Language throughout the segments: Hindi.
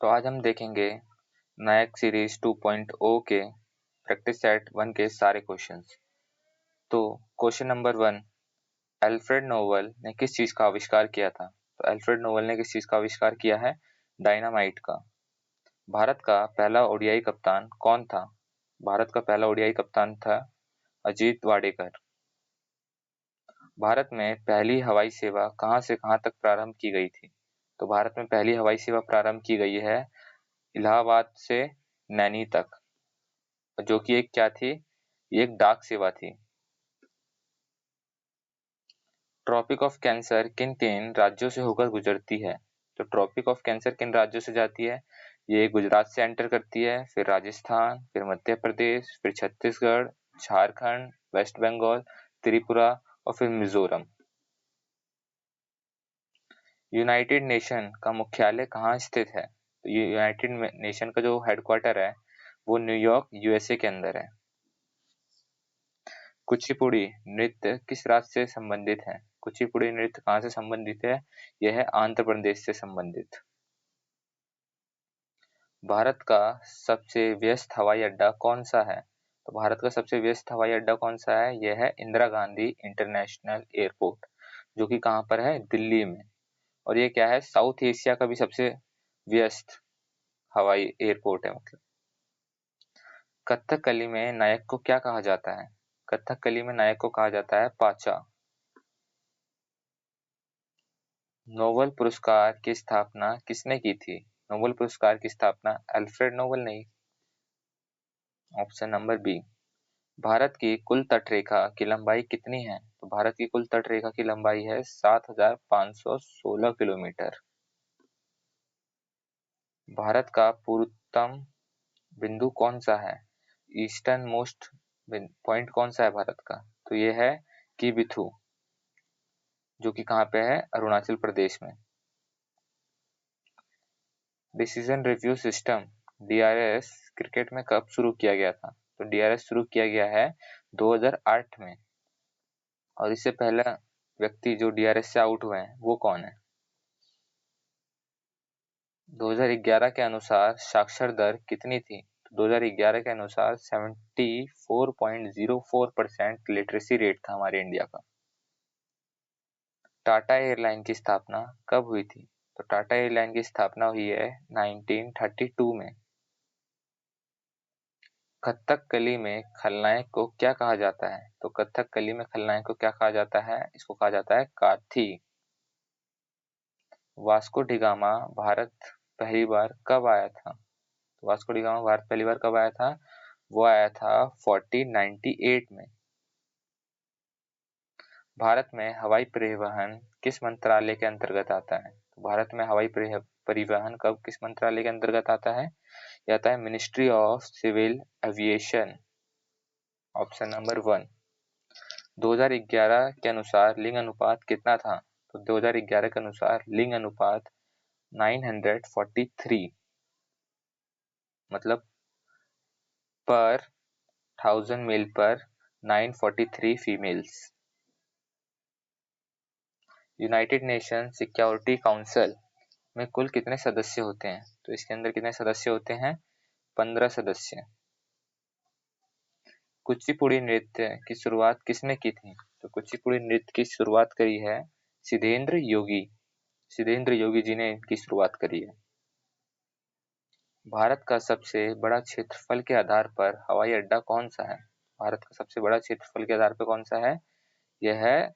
तो आज हम देखेंगे नायक सीरीज 2.0 के प्रैक्टिस सेट 1 के सारे क्वेश्चंस। तो क्वेश्चन नंबर 1, अल्फ्रेड नोबल ने किस चीज का आविष्कार किया था? तो अल्फ्रेड नोबल ने किस चीज का आविष्कार किया है? डायनामाइट का। भारत का पहला ओडीआई कप्तान कौन था? भारत का पहला ओडीआई कप्तान था अजीत वाडेकर। भारत में पहली हवाई सेवा कहां से कहां तक प्रारंभ की गई थी? तो भारत में पहली हवाई सेवा प्रारंभ की गई है इलाहाबाद से नैनी तक, जो कि एक क्या थी? ये एक डाक सेवा थी। ट्रॉपिक ऑफ कैंसर किन किन राज्यों से होकर गुजरती है? तो ट्रॉपिक ऑफ कैंसर किन राज्यों से जाती है? ये गुजरात से एंटर करती है, फिर राजस्थान, फिर मध्य प्रदेश, फिर छत्तीसगढ़, झारखंड, वेस्ट बंगाल, त्रिपुरा और फिर मिजोरम। यूनाइटेड नेशन का मुख्यालय कहाँ स्थित है? तो ये यूनाइटेड नेशन का जो हेडक्वार्टर है वो न्यूयॉर्क यूएसए के अंदर है। कुचिपुड़ी नृत्य किस राज्य से संबंधित है? कुचिपुड़ी नृत्य कहाँ से संबंधित है? यह है आंध्र प्रदेश से संबंधित। भारत का सबसे व्यस्त हवाई अड्डा कौन सा है? तो भारत का सबसे व्यस्त हवाई अड्डा कौन सा है? यह है इंदिरा गांधी इंटरनेशनल एयरपोर्ट, जो कि कहाँ पर है? दिल्ली में। और ये क्या है? साउथ एशिया का भी सबसे व्यस्त हवाई एयरपोर्ट है मतलब। कथकली में नायक को क्या कहा जाता है? कथकली में नायक को कहा जाता है पाचा। नोबेल पुरस्कार की स्थापना किसने की थी? नोबेल पुरस्कार की स्थापना अल्फ्रेड नोबेल ने। Option number B. भारत की कुल तटरेखा की लंबाई कितनी है? तो भारत की कुल तटरेखा की लंबाई है 7516 किलोमीटर। भारत का पूर्वतम बिंदु कौन सा है? ईस्टर्न मोस्ट पॉइंट कौन सा है भारत का? तो ये है किबिथु, जो कि कहाँ पे है? अरुणाचल प्रदेश में। Decision review system DRS cricket में कब शुरू किया गया था? तो डीआरएस शुरू किया गया है 2008 में। और इससे पहला व्यक्ति जो डीआरएस से आउट हुए हैं वो कौन है? 2011 के अनुसार साक्षर दर कितनी थी? तो 2011 के अनुसार 74.04% लिटरेसी रेट था हमारे इंडिया का। टाटा एयरलाइन की स्थापना कब हुई थी? तो टाटा एयरलाइन की स्थापना हुई है 1932 में। कथकली में खलनायक को क्या कहा जाता है? तो कथकली में खलनायक को क्या कहा जाता है? इसको कहा जाता है काथी। वास्को डिगामा भारत पहली बार कब आया था? तो वास्को डिगामा भारत पहली बार कब आया था? वो आया था 1498 में। भारत में हवाई परिवहन किस मंत्रालय के अंतर्गत आता है? तो भारत में हवाई परिवहन कब किस मंत्रालय के अंतर्गत आता है? यह आता है Ministry of Civil Aviation. Option number 1। 2011 के अनुसार लिंग अनुपात कितना था? तो 2011 के अनुसार लिंग अनुपात 943, मतलब पर 1000 मेल पर 943 females. United nation security council में कुल कितने सदस्य होते हैं? तो इसके अंदर कितने सदस्य होते हैं? 15 सदस्य। कुचिपुड़ी नृत्य की शुरुआत किसने की थी? तो कुचिपुड़ी नृत्य की शुरुआत करी है सिद्धेंद्र योगी। सिद्धेंद्र योगी जी ने इनकी शुरुआत करी है। भारत का सबसे बड़ा क्षेत्रफल के आधार पर हवाई अड्डा कौन सा है? भारत का सबसे बड़ा क्षेत्रफल के आधार पर कौन सा है? यह है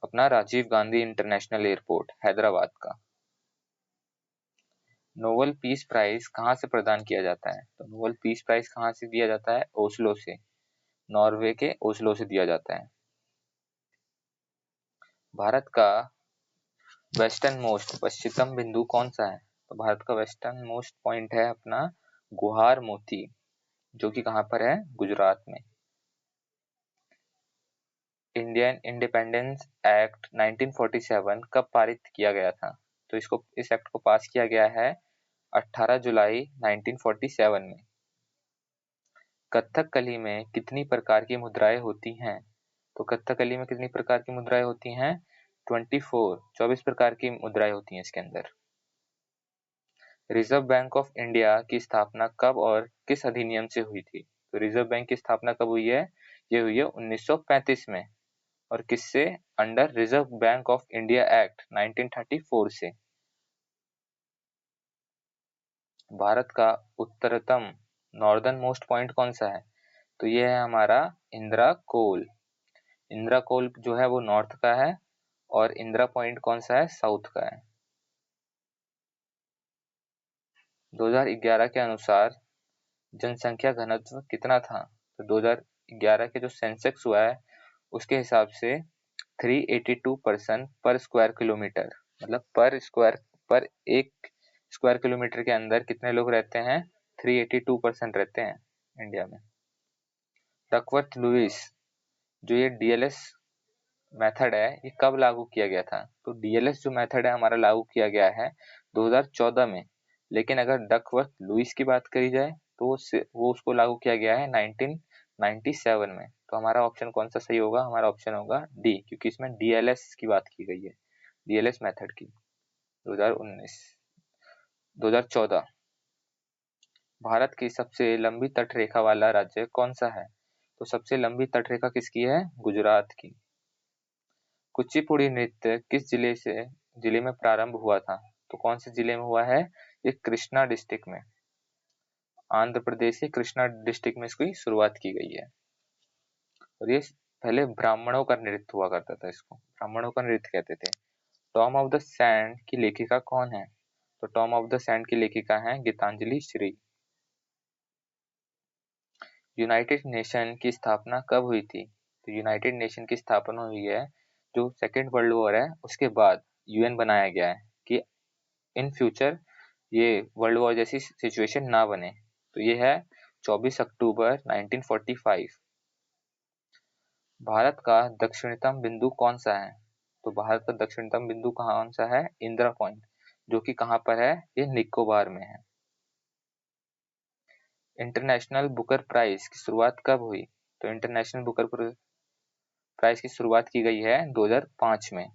अपना राजीव गांधी इंटरनेशनल एयरपोर्ट, हैदराबाद का। नोबेल पीस प्राइज कहाँ से प्रदान किया जाता है? तो नोबेल पीस प्राइज कहाँ से दिया जाता है? ओस्लो से, नॉर्वे के ओस्लो से दिया जाता है। भारत का वेस्टर्न मोस्ट पश्चिमतम बिंदु कौन सा है? तो भारत का वेस्टर्न मोस्ट पॉइंट है अपना गुहार मोती, जो कि कहाँ पर है? गुजरात में। इंडियन इंडिपेंडेंस एक्ट 1947 कब पारित किया गया था? तो इस एक्ट को पास किया गया है 18 जुलाई 1947 में। कथकली में कितनी प्रकार की मुद्राएं होती हैं? तो कथकली में कितनी प्रकार की मुद्राएं होती हैं? 24 प्रकार की मुद्राएं होती हैं इसके अंदर। रिजर्व बैंक ऑफ इंडिया की स्थापना कब और किस अधिनियम से हुई थी? तो रिजर्व बैंक की स्थापना कब हुई है? ये हुई है 1935 में। और किससे? Under reserve bank of India act 1934 से। भारत का उत्तरतम नॉर्दर्न मोस्ट पॉइंट कौन सा है? तो ये है हमारा इंदिरा कोल। इंदिरा कोल जो है वो नॉर्थ का है और इंदिरा पॉइंट कौन सा है? साउथ का है। 2011 के अनुसार जनसंख्या घनत्व कितना था? तो 2011 के जो सेंसेक्स हुआ है उसके हिसाब से 382 पर्सन पर स्क्वायर किलोमीटर, मतलब पर एक स्क्वायर किलोमीटर के अंदर कितने लोग रहते हैं? 382 पर्सन रहते हैं इंडिया में। डकवर्थ लुईस जो ये डीएलएस मेथड है ये कब लागू किया गया था? तो डीएलएस जो मेथड है हमारा लागू किया गया है 2014 में। लेकिन अगर डकवर्थ लुईस की बात करी जाए तो वो उसको लागू किया गया है 1997 में। तो हमारा ऑप्शन कौन सा सही होगा? हमारा ऑप्शन होगा डी, क्योंकि इसमें डीएलएस की बात की गई है, डीएलएस मेथड की। 2014। भारत की सबसे लंबी तटरेखा वाला राज्य कौन सा है? तो सबसे लंबी तटरेखा किसकी है? गुजरात की। कुचिपुड़ी नृत्य किस जिले में प्रारंभ हुआ था? तो कौन से जिले में हुआ है? ये कृष्णा डिस्ट्रिक्ट में, आंध्र प्रदेश के कृष्णा डिस्ट्रिक्ट में इसकी शुरुआत की गई है। और ये पहले ब्राह्मणों का नृत्य हुआ करता था, इसको ब्राह्मणों का नृत्य कहते थे। टॉम ऑफ द सैंड की लेखिका कौन है? तो टॉम ऑफ द सैंड की लेखिका है गीतांजलि श्री। यूनाइटेड नेशन की स्थापना कब हुई थी? तो यूनाइटेड नेशन की स्थापना हुई है जो सेकेंड वर्ल्ड वॉर है उसके बाद यूएन बनाया गया है कि इन फ्यूचर ये वर्ल्ड वॉर जैसी सिचुएशन ना बने। तो ये है 24 अक्टूबर 1945। भारत का दक्षिणतम बिंदु कौन सा है? तो भारत का दक्षिणतम बिंदु कौन सा है? इंदिरा पॉइंट, जो कि कहाँ पर है? ये निकोबार में है। इंटरनेशनल बुकर प्राइज की शुरुआत कब हुई? तो इंटरनेशनल बुकर प्राइज की शुरुआत की गई है 2005 में।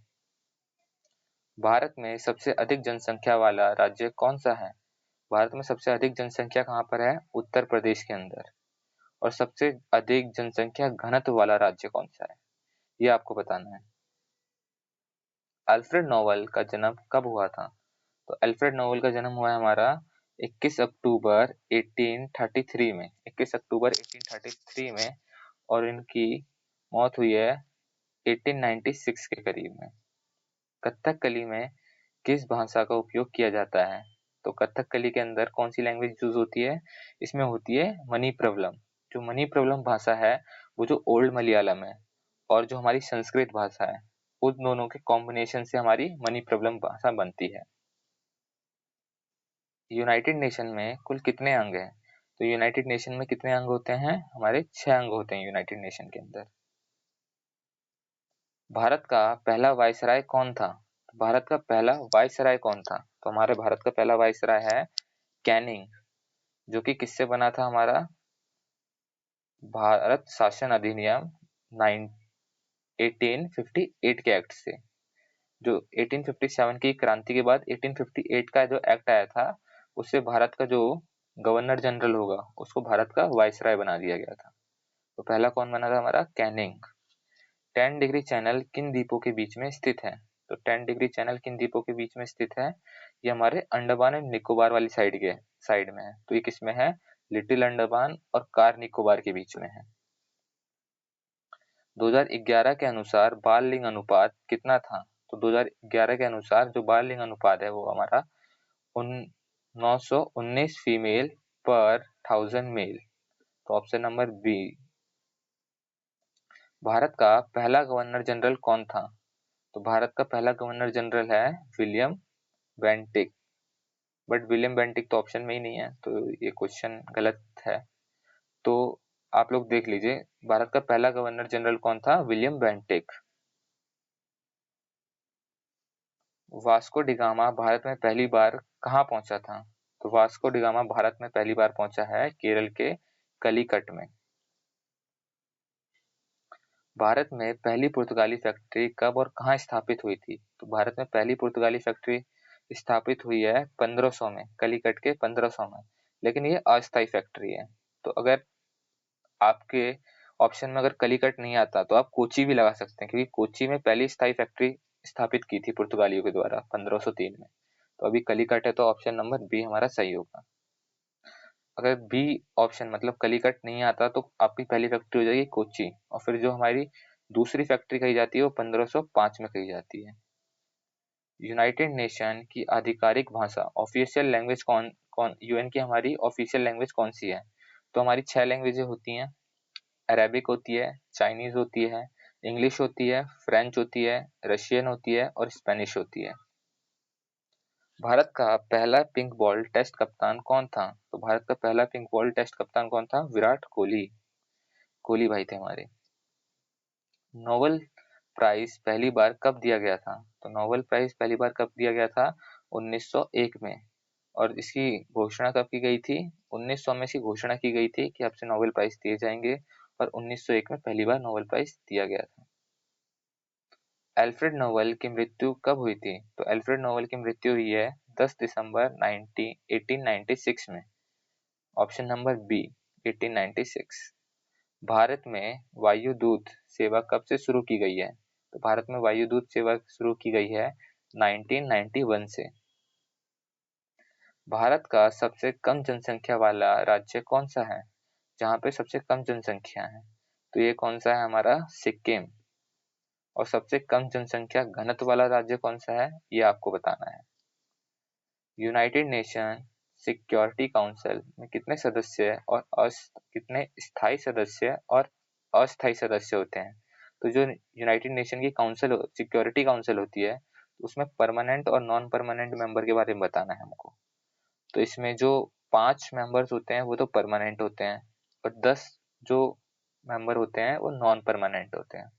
भारत में सबसे अधिक जनसंख्या वाला राज्य कौन सा है? भारत में सबसे अधिक जनसंख्या कहाँ पर है? उत्तर प्रदेश के अंदर। और सबसे अधिक जनसंख्या घनत्व वाला राज्य कौन सा है? ये आपको बताना है। अल्फ्रेड नोबेल का जन्म कब हुआ था? तो अल्फ्रेड नोबेल का जन्म हुआ है हमारा 21 अक्टूबर 1833 में, 21 अक्टूबर 1833 में। और इनकी मौत हुई है 1896 के करीब में। कथकली में किस भाषा का उपयोग किया जाता है? तो कथकली के अंदर कौन सी लैंग्वेज यूज होती है? इसमें होती है मणिप्रवलम। जो मणिप्रवलम भाषा है वो जो ओल्ड मलयालम है और जो हमारी संस्कृत भाषा है उन दोनों के कॉम्बिनेशन से हमारी मणिप्रवलम भाषा बनती है। यूनाइटेड नेशन में कुल कितने अंग हैं? तो यूनाइटेड नेशन में कितने अंग होते हैं? हमारे 6 अंग होते हैं यूनाइटेड नेशन के अंदर। भारत का पहला वायसराय कौन था? भारत का पहला वायसराय कौन था? तो हमारे भारत का पहला वायसराय है कैनिंग, जो कि किससे बना था? हमारा भारत शासन अधिनियम 1858 के एक्ट से। जो 1857 की क्रांति के बाद 1858 का जो एक्ट आया था उससे भारत का जो गवर्नर जनरल होगा उसको भारत का वायसराय बना दिया गया था। तो पहला कौन बना था? हमारा कैनिंग। 10 डिग्री चैनल किन द्वीपों के बीच में स्थित है? तो 10 डिग्री चैनल किन द्वीपों के बीच में स्थित है? ये हमारे अंडमान एंड निकोबार वाली साइड में है। तो ये किसमें है? लिटिल अंडमान और कार निकोबार के बीच में है। 2011 के अनुसार बाल लिंग अनुपात कितना था? तो 2011 के अनुसार जो बाल लिंग अनुपात है वो हमारा 919 फीमेल पर 1000 मेल। तो ऑप्शन नंबर बी। भारत का पहला गवर्नर जनरल कौन था? तो भारत का पहला गवर्नर जनरल है William Bentinck. But William Bentinck तो ऑप्शन में ही नहीं है तो ये क्वेश्चन गलत है। तो आप लोग देख लीजिए भारत का पहला गवर्नर जनरल कौन था? William Bentinck. Vasco da Gama Bharat में पहली बार कहाँ पहुंचा था? तो वास्को डिगामा भारत में पहली बार पहुंचा है केरल के कलिकट में। भारत में पहली पुर्तगाली फैक्ट्री कब और कहाँ स्थापित हुई थी? तो भारत में पहली पुर्तगाली फैक्ट्री स्थापित हुई है 1500 में, कलिकट के 1500 में, लेकिन ये अस्थायी फैक्ट्री है। तो अगर आपके ऑप्शन में अगर कलिकट नहीं आता तो आप कोची भी लगा सकते हैं, क्योंकि कोची में पहली स्थायी फैक्ट्री स्थापित की थी पुर्तगालियों के द्वारा 1503 में। तो अभी कलिकट है, तो ऑप्शन नंबर बी हमारा सही होगा। अगर बी ऑप्शन मतलब कलिकट नहीं आता तो आपकी पहली फैक्ट्री हो जाएगी कोची, और फिर जो हमारी दूसरी फैक्ट्री कही जाती है वो 1505 में कही जाती है। यूनाइटेड नेशन की आधिकारिक भाषा, ऑफिशियल लैंग्वेज कौन कौन यूएन की हमारी ऑफिशियल लैंग्वेज कौन सी है? तो हमारी 6 लैंग्वेजें होती हैं। अरेबिक होती है, चाइनीज होती है, इंग्लिश होती है, फ्रेंच होती है, रशियन होती है और स्पेनिश होती है। भारत का पहला पिंक बॉल टेस्ट कप्तान कौन था? तो भारत का पहला पिंक बॉल टेस्ट कप्तान कौन था? विराट कोहली। कोहली भाई थे हमारे। नोबेल प्राइज पहली बार कब दिया गया था? तो नोबेल प्राइज पहली बार कब दिया गया था? 1901 में। और इसकी घोषणा कब की गई थी? 1900 में इसकी घोषणा की गई थी कि आपसे नोबेल प्राइज दिए जाएंगे, और 1901 में पहली बार नोबेल प्राइज दिया गया था। अल्फ्रेड नोबेल की मृत्यु कब हुई थी? तो अल्फ्रेड नोबेल की मृत्यु हुई है 10 दिसंबर 1896 में। Option number B 1896। भारत में वायुदूत सेवा कब से शुरू की गई है? तो भारत में वायुदूत सेवा शुरू की गई है 1991 से। भारत का सबसे कम जनसंख्या वाला राज्य कौन सा है? जहाँ पे सबसे कम जनसंख्या है, तो ये कौन सा है? हमारा सिक्किम। और सबसे कम जनसंख्या घनत्व वाला राज्य कौन सा है, ये आपको बताना है। यूनाइटेड नेशन सिक्योरिटी काउंसिल में कितने सदस्य और कितने स्थायी सदस्य और अस्थायी सदस्य होते हैं? तो जो यूनाइटेड नेशन की काउंसिल सिक्योरिटी काउंसिल होती है, उसमें परमानेंट और नॉन परमानेंट मेंबर के बारे में बताना है हमको। तो इसमें जो 5 मेंबर्स होते हैं वो तो परमानेंट होते हैं, और 10 जो मेंबर होते हैं वो नॉन परमानेंट होते हैं।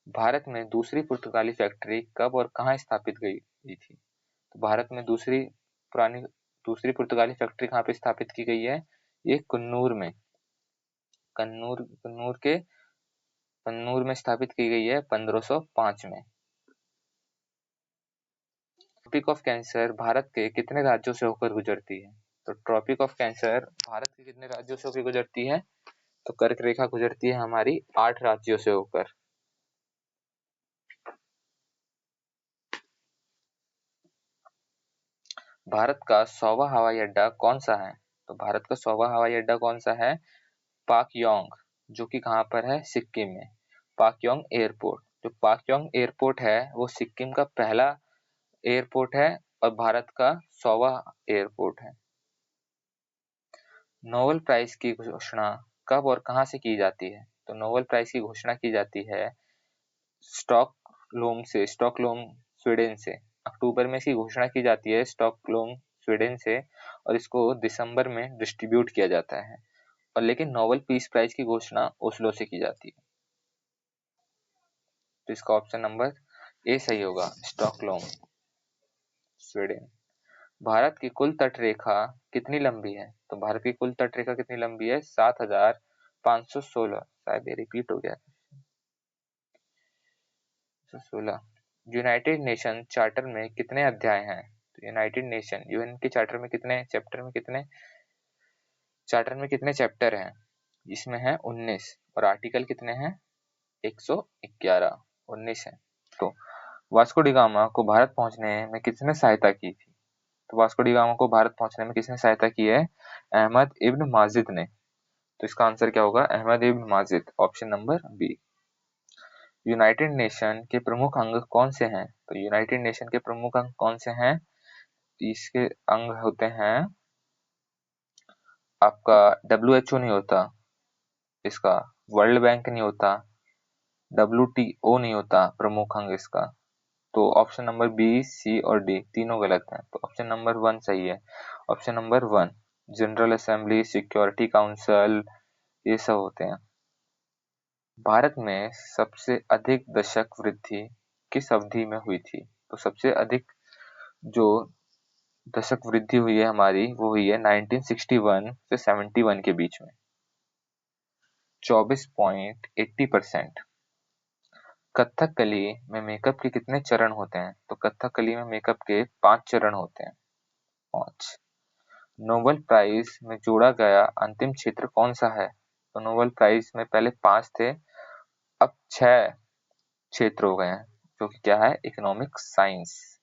भारत में दूसरी पुर्तगाली फैक्ट्री कब और कहाँ स्थापित गई थी? तो भारत में दूसरी पुर्तगाली फैक्ट्री कहाँ पे स्थापित की गई है? ये कन्नूर में, कन्नूर में स्थापित की गई है 1505 में। ट्रॉपिक ऑफ कैंसर भारत के कितने राज्यों से होकर गुजरती है? तो ट्रॉपिक ऑफ कैंसर भारत के कितने राज्यों से होकर गुजरती है? तो कर्क रेखा गुजरती है हमारी 8 राज्यों से होकर। भारत का 100वां हवाई अड्डा कौन सा है? तो भारत का 100वां हवाई अड्डा कौन सा है? पाक्योंग, जो कि कहाँ पर है? सिक्किम में। पाक्योंग एयरपोर्ट, जो पाक्योंग एयरपोर्ट है वो सिक्किम का पहला एयरपोर्ट है और भारत का 100वां एयरपोर्ट है। नोबेल प्राइज की घोषणा कब और कहाँ से की जाती है? तो नोबेल प्राइज की घोषणा की जाती है स्टॉकहोम स्वीडन से। अक्टूबर में इसकी घोषणा की जाती है स्टॉकहोम स्वीडन से, और इसको दिसंबर में डिस्ट्रीब्यूट किया जाता है। और लेकिन नोबेल पीस प्राइज की घोषणा ओस्लो से की जाती है। तो इसका ऑप्शन नंबर ए सही होगा, स्टॉकहोम स्वीडन। भारत की कुल तट रेखा कितनी लंबी है? तो भारत की कुल तट रेखा कितनी लंबी है? 7516। शायद ये रिपीट हो गया, 16। यूनाइटेड नेशन चार्टर में कितने अध्याय हैं? तो यूनाइटेड नेशन यूएन के चार्टर में कितने चैप्टर हैं? इसमें है 19, और आर्टिकल कितने हैं? 111, 19 है। तो वास्को डी गामा को भारत पहुंचने में किसने सहायता की थी? तो वास्को डी गामा को भारत पहुंचने में किसने सहायता की है? अहमद इब्न माजिद ने। तो इसका आंसर क्या होगा? Ahmad ibn Majid, option number B. United Nation के प्रमुख अंग कौन से हैं? तो यूनाइटेड नेशन के प्रमुख अंग कौन से हैं? इसके अंग होते हैं, आपका WHO नहीं होता, इसका वर्ल्ड बैंक नहीं होता, WTO नहीं होता प्रमुख अंग इसका। तो ऑप्शन नंबर बी, सी और डी तीनों गलत हैं। तो ऑप्शन नंबर 1 सही है। Option number 1 general assembly, security council, ये सब होते हैं। भारत में सबसे अधिक दशक वृद्धि किस अवधि में हुई थी? तो सबसे अधिक जो दशक वृद्धि हुई है हमारी, वो हुई है 1961 से 71 के बीच में, 24.80%। कथकली में मेकअप के कितने चरण होते हैं? तो कथकली में मेकअप के 5 चरण होते हैं। 5। नोबेल प्राइज में जोड़ा गया अंतिम क्षेत्र कौन सा है? तो नोबेल प्राइज में पहले 5 थे, अब 6 क्षेत्र हो गए हैं, जो कि क्या है? Economic science.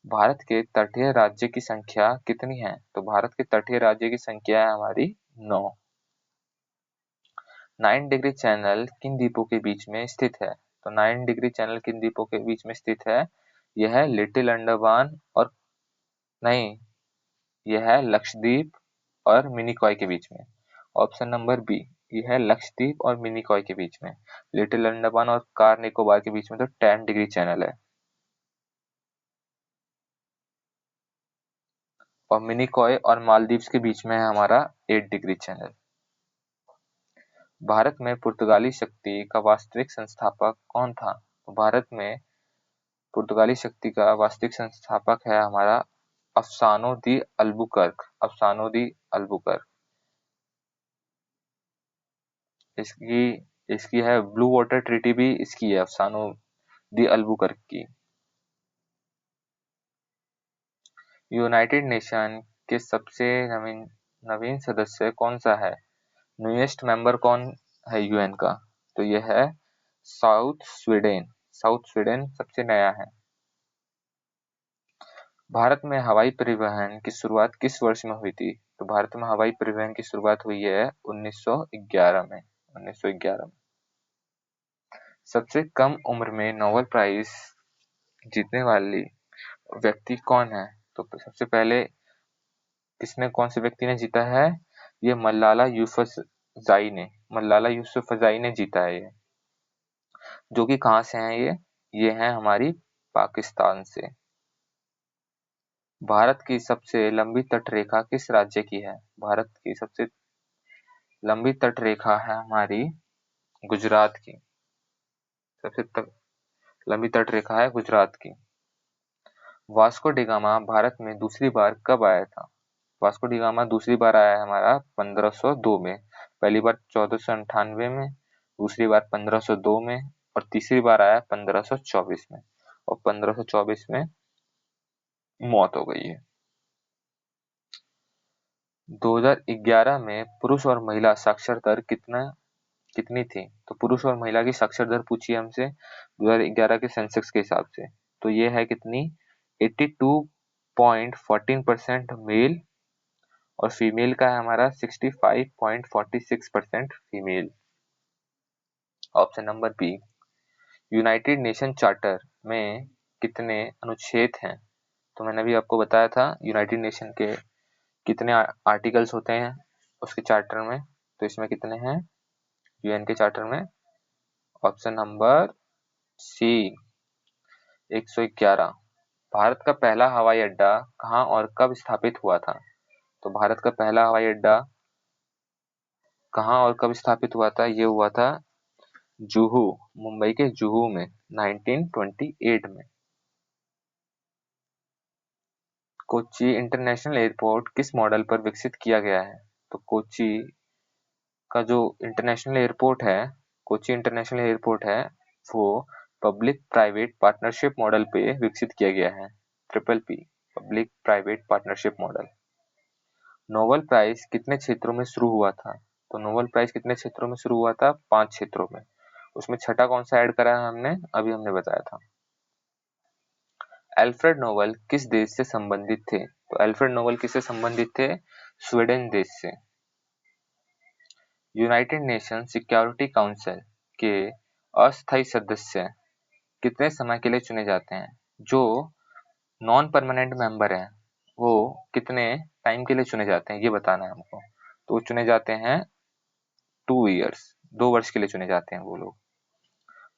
भारत के तटीय राज्य की संख्या कितनी है? तो भारत के तटीय राज्य की संख्या है हमारी 9। 9 डिग्री चैनल किन द्वीपों के बीच में स्थित है? तो 9 डिग्री चैनल किन द्वीपों के बीच में स्थित है? यह है लिटिल अंडमान और नहीं, यह है लक्षद्वीप और मिनिकॉय के बीच में। ऑप्शन नंबर बी, यह है लक्षद्वीप और मिनिकॉय के बीच में। लिटिल अंडमान और कार निकोबार के बीच में तो 10 डिग्री चैनल है, और मिनिकॉय और मालदीव्स के बीच में है हमारा 8 डिग्री चैनल। भारत में पुर्तगाली शक्ति का वास्तविक संस्थापक कौन था? तो भारत में पुर्तगाली शक्ति का वास्तविक संस्थापक है हमारा अफसानो दी अल्बुकर्क। अफसानो दी अल्बुकर्क। इसकी इसकी है ब्लू वाटर ट्रीटी भी इसकी है, अफसानो दी अल्बुकर्क की। यूनाइटेड नेशन के सबसे नवीन सदस्य कौन सा है? न्यूएस्ट मेंबर कौन है यूएन का? तो यह है साउथ स्वीडन। साउथ स्वीडन सबसे नया है। भारत में हवाई परिवहन की शुरुआत किस वर्ष में हुई थी? तो भारत में हवाई परिवहन की शुरुआत हुई है 1911 में। 1911 में। सबसे कम उम्र में नोबेल प्राइज जीतने वाली व्यक्ति कौन है? तो सबसे पहले कौन से व्यक्ति ने जीता है? ये मलाला यूसुफजई ने जीता है ये। जो कि कहाँ से है ये है हमारी पाकिस्तान से। भारत की सबसे लंबी तटरेखा किस राज्य की है? भारत की सबसे लंबी तटरेखा है हमारी गुजरात की। सबसे लंबी तटरेखा है गुजरात की। वास्को डी गामा भारत में दूसरी बार कब आया था? वास्को डी गामा दूसरी बार आया है हमारा 1502 में। पहली बार 1498 में, दूसरी बार 1502 में, और तीसरी बार आया 1524 में, और 1524 में मौत हो गई है। 2011 में पुरुष और महिला साक्षर दर कितनी थी? तो पुरुष और महिला की साक्षर दर पूछी हमसे 2011 के सेंसेक्स के हिसाब से। तो ये है कितनी? 82.14% मेल, और फीमेल का है हमारा 65.46% female. Option number B. United Nation charter में कितने अनुच्छेद हैं? तो मैंने अभी आपको बताया था यूनाइटेड नेशन के कितने आर्टिकल्स होते हैं उसके चार्टर में। तो इसमें कितने हैं यूएन के चार्टर में? Option number C, 111। भारत का पहला हवाई अड्डा कहाँ और कब स्थापित हुआ था? तो भारत का पहला हवाई अड्डा कहाँ और कब स्थापित हुआ था? ये हुआ था जुहू, मुंबई के जुहू में 1928 में। कोच्चि इंटरनेशनल एयरपोर्ट किस मॉडल पर विकसित किया गया है? तो कोच्चि का जो इंटरनेशनल एयरपोर्ट है, कोच्चि इंटरनेशनल एयरपोर्ट है, वो पब्लिक प्राइवेट पार्टनरशिप मॉडल पे विकसित किया गया है। PPP, public private partnership model. Nobel prize कितने क्षेत्रों में शुरू हुआ था? तो नोबेल प्राइज कितने क्षेत्रों में शुरू हुआ था? 5 क्षेत्रों में। उसमें छठा कौन सा ऐड करा है हमने? अभी हमने बताया था। अल्फ्रेड नोबेल किस देश से संबंधित थे? तो अल्फ्रेड नोबेल किससे संबंधित थे? स्वीडन देश से। यूनाइटेड नेशन सिक्योरिटी काउंसिल के अस्थायी सदस्य कितने समय के लिए चुने जाते हैं? जो नॉन परमानेंट मेंबर हैं वो कितने टाइम के लिए चुने जाते हैं, ये बताना है हमको। तो वो चुने जाते हैं 2 ईयर्स, 2 वर्ष के लिए चुने जाते हैं वो लोग।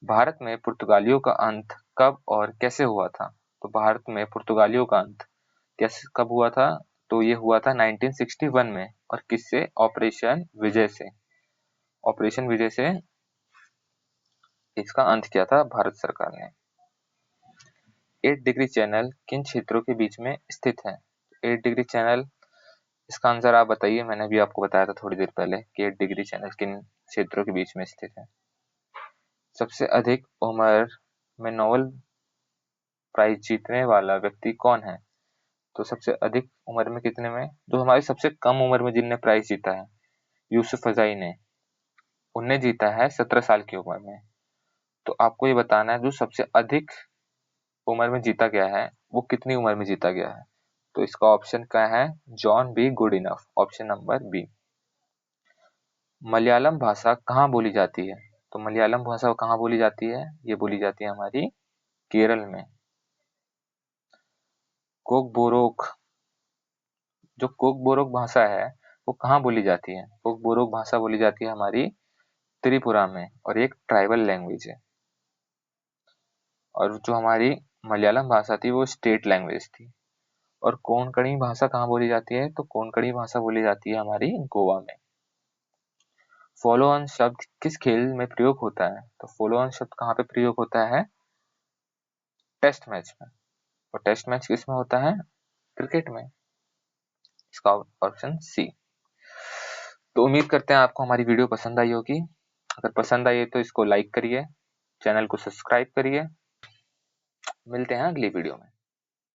भारत में पुर्तगालियों का अंत कब और कैसे हुआ था? तो भारत में पुर्तगालियों का अंत कब हुआ था? तो ये हुआ था 1961 में। और किससे? ऑपरेशन विजय से। ऑपरेशन विजय से इसका अंत किया था भारत सरकार ने। 8 डिग्री चैनल किन क्षेत्रों के बीच में स्थित है? 8 डिग्री चैनल, इसका आंसर आप बताइए। मैंने भी आपको बताया था थोड़ी देर पहले कि 8 डिग्री चैनल किन क्षेत्रों के बीच में स्थित है। सबसे अधिक उम्र में नोबेल प्राइज जीतने वाला व्यक्ति कौन है? तो सबसे अधिक उम्र में कितने में, जो हमारी सबसे कम उम्र में जिनने प्राइज जीता है, यूसुफ फजाई ने, उनने जीता है 17 साल की उम्र में। तो आपको ये बताना है जो सबसे अधिक उम्र में जीता गया है वो कितनी उम्र में जीता गया है। तो इसका ऑप्शन क्या है? John B Goodenough, option number B. Malayalam भाषा कहाँ बोली जाती है? तो मलयालम भाषा कहाँ बोली जाती है? ये बोली जाती है हमारी केरल में। कोकबोरोक, जो कोकबोरोक भाषा है वो कहाँ बोली जाती है? कोकबोरोक भाषा बोली जाती है हमारी त्रिपुरा में, और एक ट्राइबल लैंग्वेज है। और जो हमारी मलयालम भाषा थी वो स्टेट लैंग्वेज थी। और कोंकणी भाषा कहाँ बोली जाती है? तो कोंकणी भाषा बोली जाती है हमारी गोवा में। फॉलो ऑन शब्द किस खेल में प्रयोग होता है? तो फॉलो ऑन शब्द कहाँ पे प्रयोग होता है? टेस्ट मैच में। और टेस्ट मैच किस में होता है? क्रिकेट में। इसका ऑप्शन सी। तो उम्मीद करते हैं आपको हमारी वीडियो पसंद आई होगी। अगर पसंद आई है तो इसको लाइक करिए, चैनल को सब्सक्राइब करिए। मिलते हैं अगली वीडियो में।